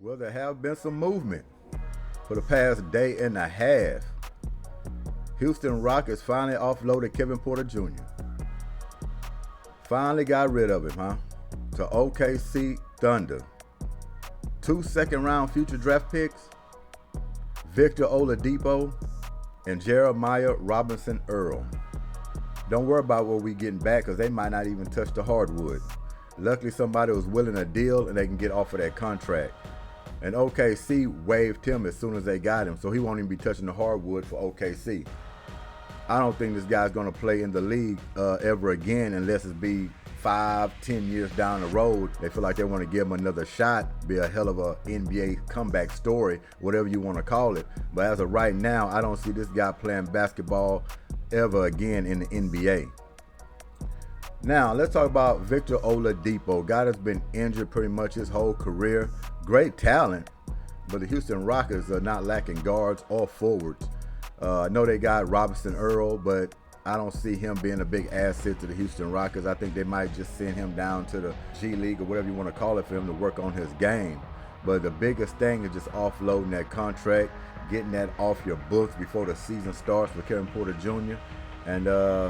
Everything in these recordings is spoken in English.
Well, there have been some movement for the past day and a half. Houston Rockets finally offloaded Kevin Porter Jr. Finally got rid of him, to OKC Thunder. 2 second-round future draft picks, Victor Oladipo and Jeremiah Robinson Earl. Don't worry about what we getting back because they might not even touch the hardwood. Luckily, somebody was willing to deal and they can get off of that contract. And OKC waived him as soon as they got him, so he won't even be touching the hardwood for OKC. I don't think this guy's going to play in the league ever again unless it be 5-10 years down the road. They feel like they want to give him another shot, be a hell of a NBA comeback story, whatever you want to call it. But as of right now, I don't see this guy playing basketball ever again in the NBA. Now, let's talk about Victor Oladipo. Guy that's been injured pretty much his whole career. Great talent, but the Houston Rockets are not lacking guards or forwards. I know they got Robinson Earl, but I don't see him being a big asset to the Houston Rockets. I think they might just send him down to the G League or whatever you want to call it for him to work on his game. But the biggest thing is just offloading that contract, getting that off your books before the season starts with Kevin Porter Jr. and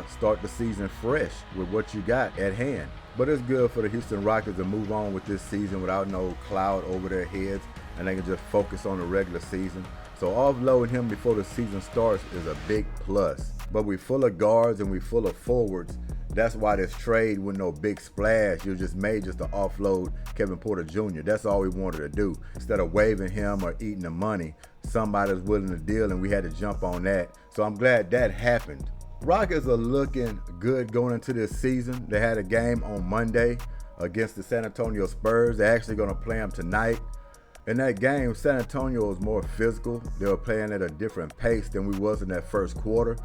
start the season fresh with what you got at hand. But it's good for the Houston Rockets to move on with this season without no cloud over their heads, and they can just focus on the regular season. So offloading him before the season starts is a big plus. But we're full of guards and we're full of forwards. That's why this trade with no big splash. You just made just to offload Kevin Porter Jr. That's all we wanted to do. Instead of waiving him or eating the money, somebody's willing to deal, and we had to jump on that. So I'm glad that happened. Rockets are looking good going into this season. They had a game on Monday against the San Antonio Spurs. They're actually going to play them tonight. In that game, San Antonio was more physical. They were playing at a different pace than we was in that first quarter.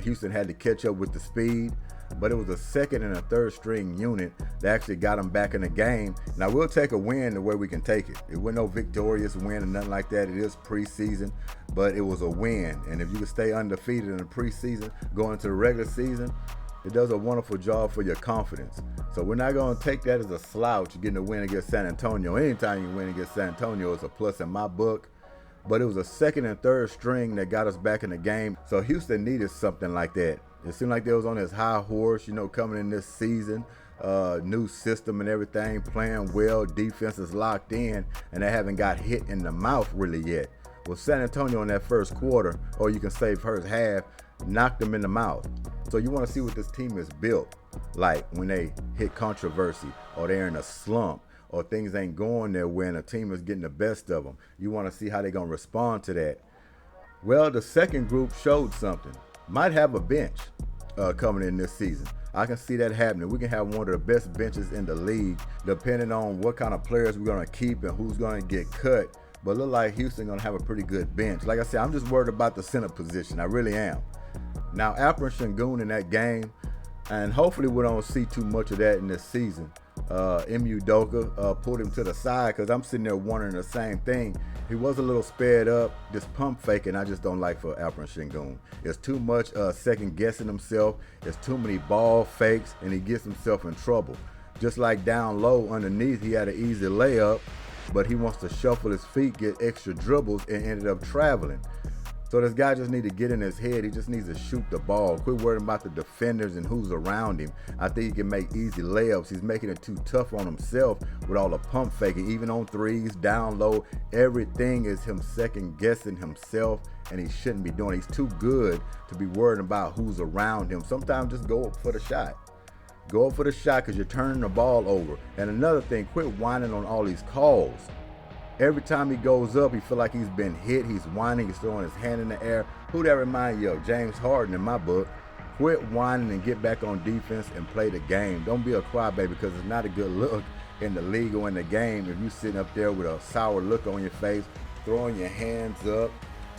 Houston had to catch up with the speed, but it was a second and a third string unit that actually got them back in the game. Now, we'll take a win the way we can take it. It wasn't no victorious win or nothing like that. It is preseason, but it was a win. And if you can stay undefeated in the preseason, going into the regular season, it does a wonderful job for your confidence. So we're not going to take that as a slouch, getting a win against San Antonio. Anytime you win against San Antonio, it's a plus in my book. But it was a second and third string that got us back in the game. So Houston needed something like that. It seemed like they was on this high horse, coming in this season. New system and everything, playing well, defense is locked in, and they haven't got hit in the mouth really yet. Well, San Antonio in that first quarter, or you can say first half, knocked them in the mouth. So you want to see what this team is built like when they hit controversy, or they're in a slump, or things ain't going their way and a team is getting the best of them. You want to see how they're going to respond to that. Well, the second group showed something. Might have a bench coming in this season. I can see that happening. We can have one of the best benches in the league, depending on what kind of players we're going to keep and who's going to get cut. But it look like Houston going to have a pretty good bench. Like I said, I'm just worried about the center position. I really am. Now, Alperen Sengun in that game, and hopefully we don't see too much of that in this season. Emu Doka pulled him to the side because I'm sitting there wondering the same thing. He was a little sped up. This pump faking I just don't like for Alperen Sengun. It's too much second guessing himself. It's too many ball fakes, and he gets himself in trouble. Just like down low underneath, he had an easy layup, but he wants to shuffle his feet, get extra dribbles, and ended up traveling. So this guy just needs to get in his head. He just needs to shoot the ball. Quit worrying about the defenders and who's around him. I think he can make easy layups. He's making it too tough on himself with all the pump faking, even on threes, down low. Everything is him second guessing himself, and he shouldn't be doing it. He's too good to be worried about who's around him. Sometimes just go up for the shot. Go up for the shot because you're turning the ball over. And another thing, quit whining on all these calls. Every time he goes up, he feel like he's been hit. He's whining. He's throwing his hand in the air. Who that remind you of? James Harden in my book. Quit whining and get back on defense and play the game. Don't be a crybaby because it's not a good look in the league or in the game if you sitting up there with a sour look on your face, throwing your hands up.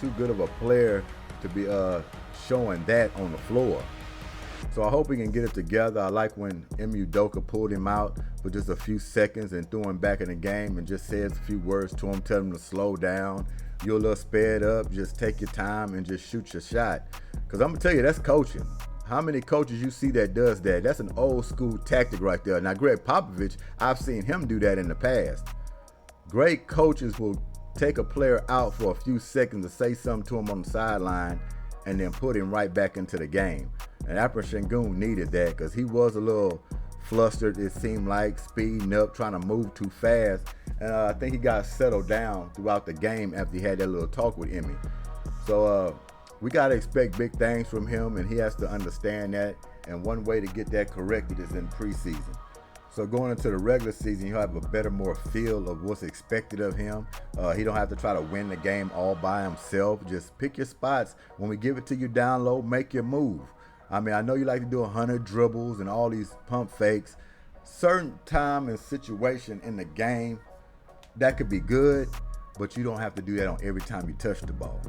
Too good of a player to be showing that on the floor. So I hope he can get it together. I like when Emu Doka pulled him out for just a few seconds and threw him back in the game and just said a few words to him, tell him to slow down. You're a little sped up. Just take your time and just shoot your shot. Because I'm going to tell you, that's coaching. How many coaches you see that does that? That's an old school tactic right there. Now, Greg Popovich, I've seen him do that in the past. Great coaches will take a player out for a few seconds to say something to him on the sideline and then put him right back into the game. And Alperen Sengun needed that because he was a little flustered, it seemed like, speeding up, trying to move too fast. And I think he got settled down throughout the game after he had that little talk with Emmy. So we got to expect big things from him, and he has to understand that. And one way to get that corrected is in preseason. So going into the regular season, he'll have a better, more feel of what's expected of him. He don't have to try to win the game all by himself. Just pick your spots. When we give it to you down low, make your move. I mean, I know you like to do 100 dribbles and all these pump fakes. Certain time and situation in the game, that could be good, but you don't have to do that on every time you touch the ball.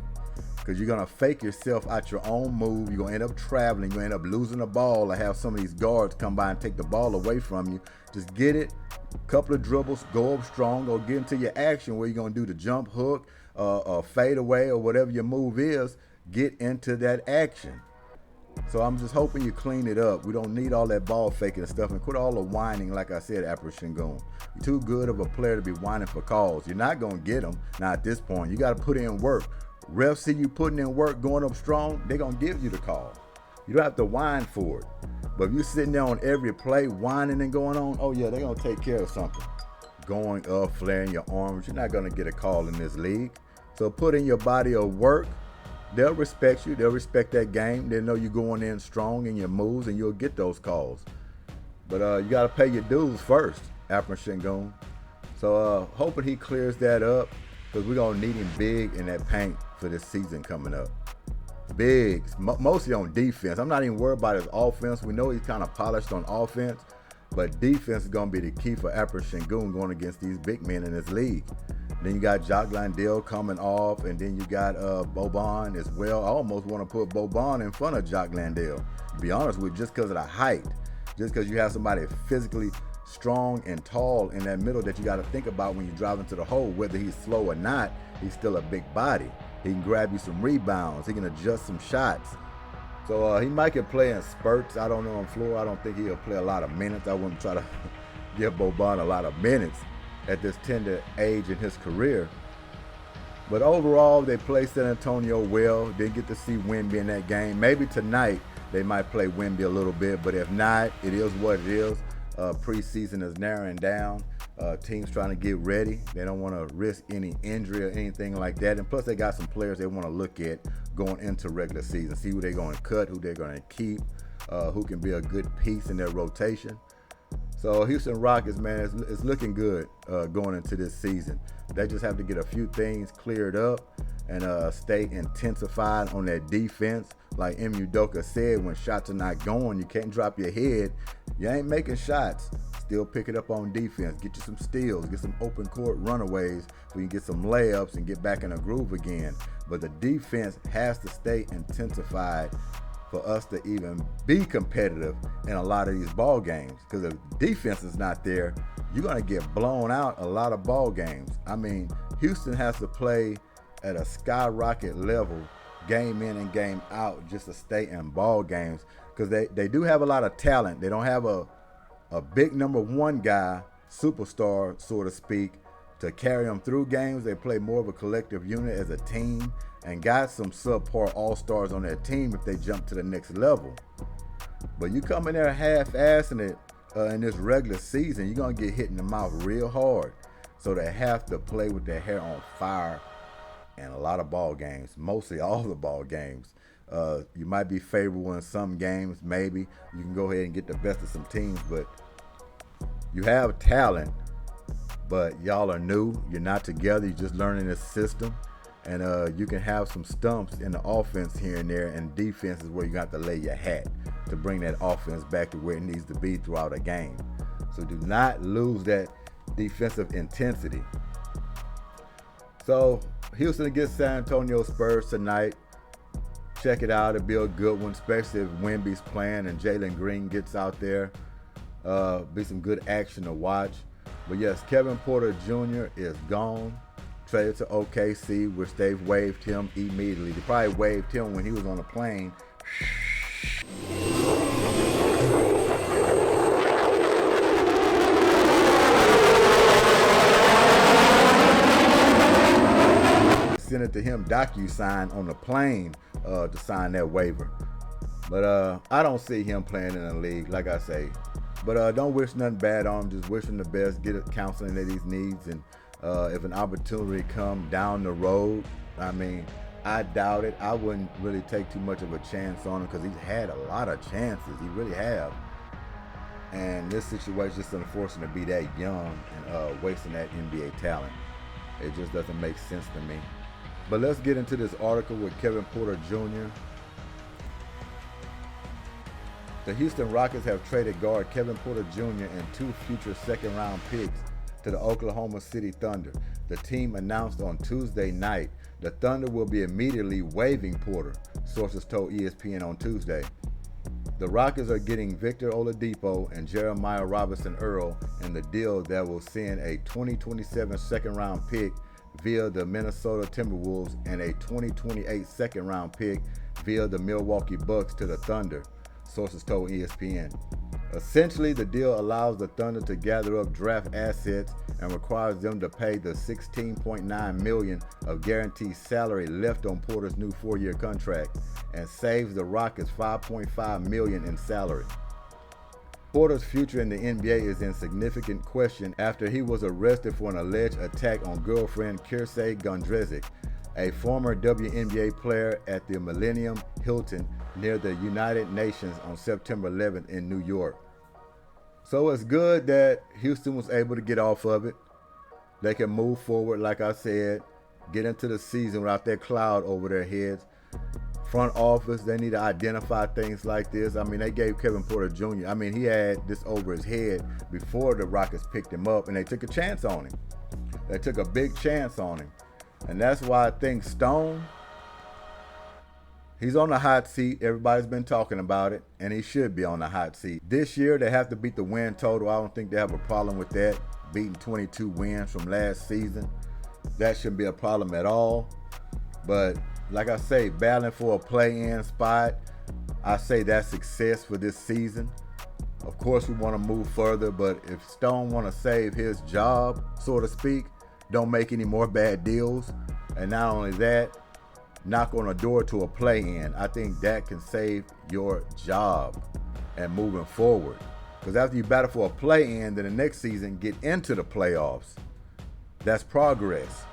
Because you're going to fake yourself out your own move. You're going to end up traveling. You're going to end up losing the ball or have some of these guards come by and take the ball away from you. Just get it, couple of dribbles, go up strong, or get into your action where you're going to do the jump hook, fade away, or whatever your move is. Get into that action. So I'm just hoping you clean it up. We don't need all that ball faking and stuff, and quit all the whining, like I said, Alperen Sengun. You're too good of a player to be whining for calls. You're not going to get them. Now at this point, you got to put in work. Refs see you putting in work, going up strong, they're going to give you the call. You don't have to whine for it. But if you're sitting there on every play, whining and going on, oh yeah, they're going to take care of something. Going up, flaring your arms, you're not going to get a call in this league. So put in your body of work. They'll respect you. They'll respect that game. They'll know you're going in strong in your moves, and you'll get those calls. But you got to pay your dues first, Alperen Sengun. So hoping he clears that up, because we're going to need him big in that paint for this season coming up. Big, mostly on defense. I'm not even worried about his offense. We know he's kind of polished on offense, but defense is going to be the key for Alperen Sengun going against these big men in this league. Then you got Jock Landale coming off, and then you got Boban as well. I almost want to put Boban in front of Jock Landale, to be honest with you, just because of the height. Just because you have somebody physically strong and tall in that middle that you got to think about when you drive into the hole. Whether he's slow or not, he's still a big body. He can grab you some rebounds. He can adjust some shots. So he might can play in spurts. I don't know on floor. I don't think he'll play a lot of minutes. I wouldn't try to give Boban a lot of minutes at this tender age in his career. But overall, they played San Antonio well. Didn't get to see Wemby in that game. Maybe tonight they might play Wemby a little bit, but if not, it is what it is. Preseason is narrowing down. Teams trying to get ready. They don't want to risk any injury or anything like that. And plus, they got some players they want to look at going into regular season. See who they're going to cut, who they're going to keep, who can be a good piece in their rotation. So Houston Rockets, man, it's looking good going into this season. They just have to get a few things cleared up and stay intensified on that defense. Like M. Udoka said, when shots are not going, you can't drop your head. You ain't making shots. Still pick it up on defense. Get you some steals. Get some open court runaways so you can get some layups and get back in a groove again. But the defense has to stay intensified for us to even be competitive in a lot of these ball games. Because if defense is not there, you're going to get blown out a lot of ball games. I mean, Houston has to play at a skyrocket level, game in and game out, just to stay in ball games. Because they do have a lot of talent. They don't have a big number one guy, superstar, so to speak, to carry them through games. They play more of a collective unit as a team, and got some subpar all-stars on their team if they jump to the next level. But you come in there half-assing it in this regular season, you're going to get hit in the mouth real hard. So they have to play with their hair on fire in a lot of ball games, mostly all the ball games. You might be favorable in some games, maybe. You can go ahead and get the best of some teams, but you have talent, but y'all are new. You're not together. You're just learning this system. And you can have some stumps in the offense here and there, and defense is where you got to lay your hat to bring that offense back to where it needs to be throughout a game. So do not lose that defensive intensity. So Houston against San Antonio Spurs tonight. Check it out. It'll be a good one, especially if Wemby's playing and Jalen Green gets out there. Be some good action to watch. But yes, Kevin Porter Jr. is gone. Traded to OKC, which they've waived him immediately. They probably waived him when he was on a plane. sent it to him DocuSign on the plane to sign that waiver. But I don't see him playing in the league, like I say. But don't wish nothing bad on him. Just wish him the best. Get counseling that he needs. And if an opportunity come down the road, I mean, I doubt it. I wouldn't really take too much of a chance on him because he's had a lot of chances. He really have. And this situation is just unfortunate to be that young and wasting that NBA talent. It just doesn't make sense to me. But let's get into this article with Kevin Porter Jr. The Houston Rockets have traded guard Kevin Porter Jr. and 2 future second-round picks to the Oklahoma City Thunder. The team announced on Tuesday night the Thunder will be immediately waiving Porter, sources told ESPN on Tuesday. The Rockets are getting Victor Oladipo and Jeremiah Robinson-Earl in the deal that will send a 2027 second-round pick via the Minnesota Timberwolves and a 2028 second-round pick via the Milwaukee Bucks to the Thunder, sources told ESPN. Essentially, the deal allows the Thunder to gather up draft assets and requires them to pay the $16.9 million of guaranteed salary left on Porter's new 4-year contract and saves the Rockets $5.5 million in salary. Porter's future in the NBA is in significant question after he was arrested for an alleged attack on girlfriend Kirsey Gondrezic, a former WNBA player, at the Millennium Hilton near the United Nations on September 11th in New York. So it's good that Houston was able to get off of it. They can move forward, like I said, get into the season without that cloud over their heads. Front office, they need to identify things like this. I mean, they gave Kevin Porter Jr., I mean, he had this over his head before the Rockets picked him up, and they took a chance on him. They took a big chance on him. And that's why I think Stone, he's on the hot seat. Everybody's been talking about it, and he should be on the hot seat. This year, they have to beat the win total. I don't think they have a problem with that, beating 22 wins from last season. That shouldn't be a problem at all. But like I say, battling for a play-in spot, I say that's success for this season. Of course, we want to move further, but if Stone want to save his job, so to speak, don't make any more bad deals. And not only that, knock on a door to a play-in. I think that can save your job and moving forward. Because after you battle for a play-in, then the next season, get into the playoffs. That's progress.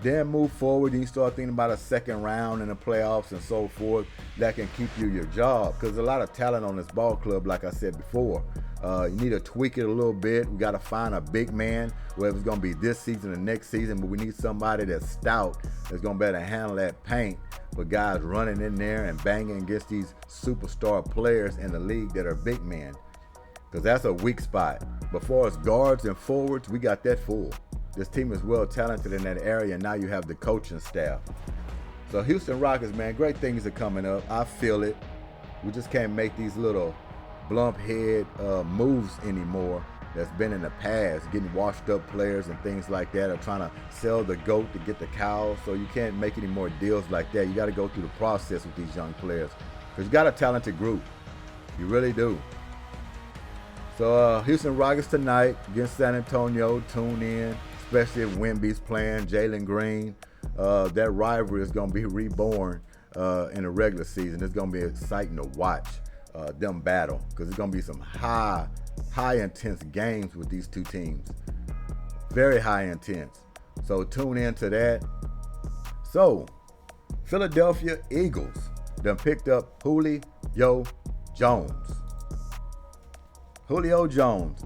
Then move forward and you start thinking about a second round in the playoffs and so forth. That can keep you your job. Because there's a lot of talent on this ball club, like I said before. You need to tweak it a little bit. We got to find a big man, whether it's going to be this season or next season. But we need somebody that's stout, that's going to be able to handle that paint. But guys running in there and banging against these superstar players in the league that are big men. Because that's a weak spot. But for us guards and forwards, we got that full. This team is well talented in that area, and now you have the coaching staff. So Houston Rockets, man, great things are coming up. I feel it. We just can't make these little blunt head moves anymore that's been in the past, getting washed up players and things like that, or trying to sell the goat to get the cow. So you can't make any more deals like that. You got to go through the process with these young players because you got a talented group. You really do. So Houston Rockets tonight against San Antonio. Tune in. Especially if Wemby's playing, Jalen Green. That rivalry is going to be reborn in the regular season. It's going to be exciting to watch them battle because it's going to be some high intense games with these two teams. Very high intense. So tune in to that. So, Philadelphia Eagles done picked up Julio Jones. Julio Jones.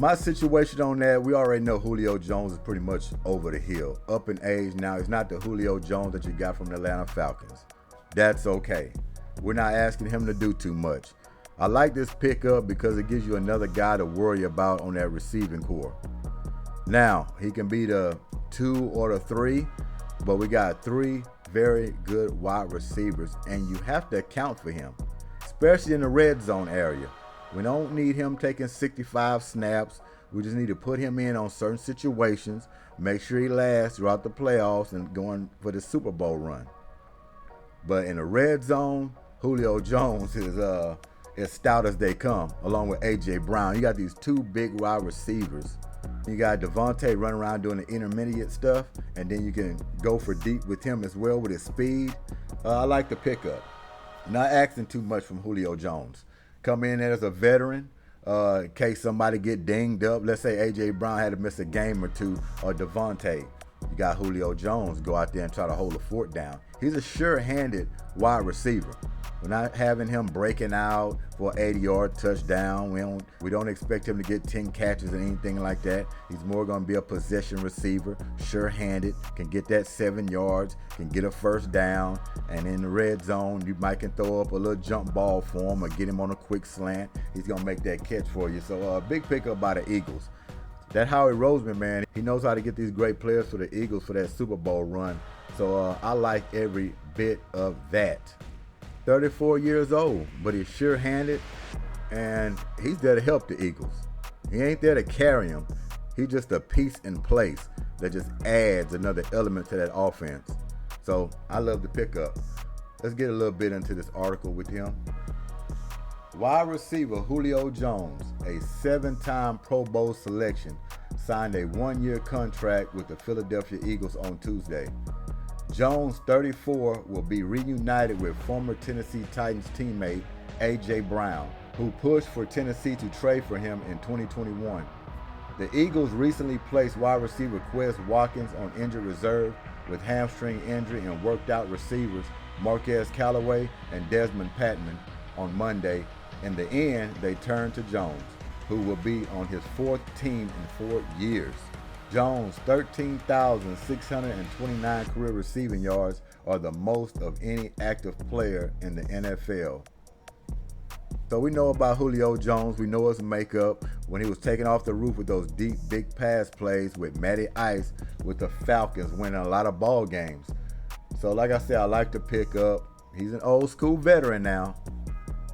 My situation on that, we already know Julio Jones is pretty much over the hill. Up in age now. He's not the Julio Jones that you got from the Atlanta Falcons. That's okay. We're not asking him to do too much. I like this pickup because it gives you another guy to worry about on that receiving core. Now, he can be the 2 or the 3, but we got 3 very good wide receivers, and you have to account for him, especially in the red zone area. We don't need him taking 65 snaps. We just need to put him in on certain situations, make sure he lasts throughout the playoffs and going for the Super Bowl run. But in the red zone, Julio Jones is as stout as they come, along with A.J. Brown. You got these 2 big wide receivers You got Devontae running around doing the intermediate stuff, and then you can go for deep with him as well with his speed. I like the pickup. Not asking too much from Julio Jones. Come in as a veteran in case somebody get dinged up. Let's say A.J. Brown had to miss a game or two, or Devontae. You got Julio Jones go out there and try to hold the fort down. He's a sure-handed wide receiver. We're not having him breaking out for an 80-yard touchdown. We don't expect him to get 10 catches or anything like that. He's more going to be a possession receiver, sure-handed, can get that 7 yards, can get a first down, and in the red zone, you might can throw up a little jump ball for him or get him on a quick slant. He's going to make that catch for you. So big pickup by the Eagles. That Howie Roseman, man, he knows how to get these great players for the Eagles for that Super Bowl run. So I like every bit of that. 34 years old, but he's sure-handed, and he's there to help the Eagles. He ain't there to carry them. He's just a piece in place that just adds another element to that offense. So I love the pickup. Let's get a little bit into this article with him. Wide receiver Julio Jones, a 7-time Pro Bowl selection, signed a 1-year contract with the Philadelphia Eagles on Tuesday. Jones, 34, will be reunited with former Tennessee Titans teammate A.J. Brown, who pushed for Tennessee to trade for him in 2021. The Eagles recently placed wide receiver Quez Watkins on injured reserve with hamstring injury and worked out receivers Marquez Callaway and Desmond Patman on Monday. In the end, they turned to Jones, who will be on his 4th team in 4 years. Jones' 13,629 career receiving yards are the most of any active player in the NFL. So we know about Julio Jones. We know his makeup when he was taking off the roof with those deep, big pass plays with Matty Ice with the Falcons, winning a lot of ball games. So like I said, I like to pick up. He's an old school veteran now.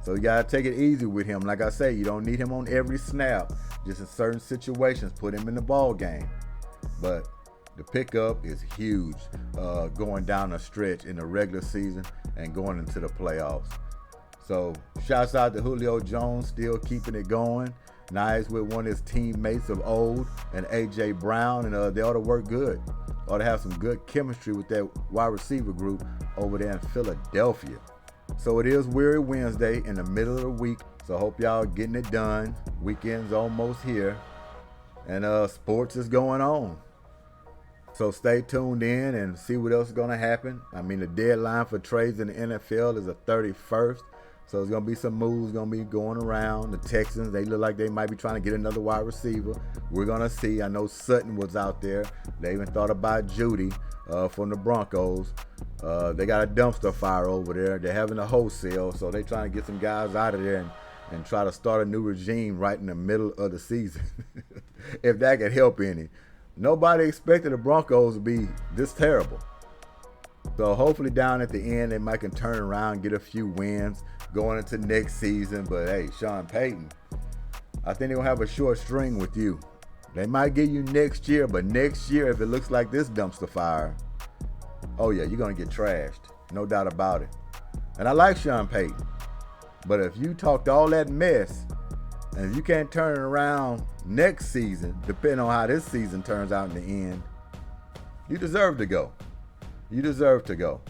So you got to take it easy with him. Like I say, you don't need him on every snap. Just in certain situations, put him in the ball game. But the pickup is huge going down a stretch in the regular season and going into the playoffs. So shouts out to Julio Jones, still keeping it going. Nice with one of his teammates of old and A.J. Brown, and they ought to work good. Ought to have some good chemistry with that wide receiver group over there in Philadelphia. So it is Weary Wednesday in the middle of the week. So hope y'all getting it done. Weekend's almost here. And sports is going on. So stay tuned in and see what else is going to happen. I mean, the deadline for trades in the NFL is the 31st. So there's going to be some moves going to be going around. The Texans, they look like they might be trying to get another wide receiver. We're going to see. I know Sutton was out there. They even thought about Judy from the Broncos. They got a dumpster fire over there. They're having a wholesale. So they're trying to get some guys out of there and try to start a new regime right in the middle of the season. If that could help any. Nobody expected the Broncos to be this terrible. So hopefully down at the end, they might can turn around, get a few wins going into next season. But hey, Sean Payton, I think they're going to have a short string with you. They might get you next year, but next year, if it looks like this dumpster fire, oh yeah, you're going to get trashed. No doubt about it. And I like Sean Payton. But if you talked all that mess, and if you can't turn it around next season, depending on how this season turns out in the end, you deserve to go. You deserve to go.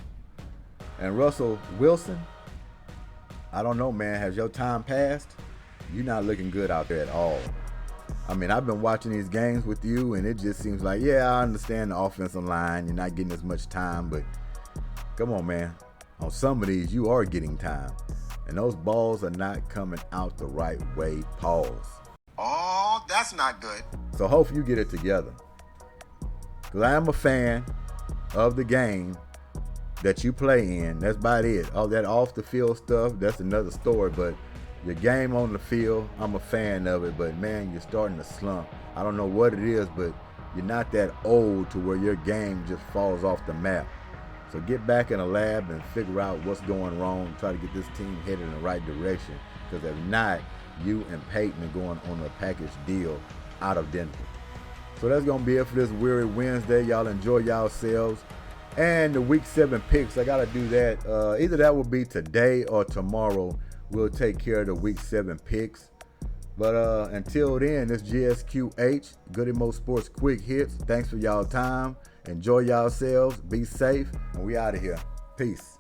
And Russell Wilson, I don't know, man. Has your time passed? You're not looking good out there at all. I mean, I've been watching these games with you, and it just seems like, yeah, I understand the offensive line. You're not getting as much time, but come on, man. On some of these, you are getting time. And those balls are not coming out the right way. Pause. Oh, that's not good. So hopefully you get it together. Because I am a fan of the game that you play in. That's about it. All that off the field stuff, that's another story. But your game on the field, I'm a fan of it. But man, you're starting to slump. I don't know what it is, but you're not that old to where your game just falls off the map. So get back in the lab and figure out what's going wrong. Try to get this team headed in the right direction. Because if not, you and Peyton are going on a package deal out of Denver. So that's going to be it for this Weary Wednesday. Y'all enjoy yourselves. And the Week 7 picks, I got to do that. Either that will be today or tomorrow. We'll take care of the Week 7 picks. But until then, this G.S.Q.H, Goodymo Sports Quick Hits. Thanks for y'all time. Enjoy yourselves. Be safe. And we out of here. Peace.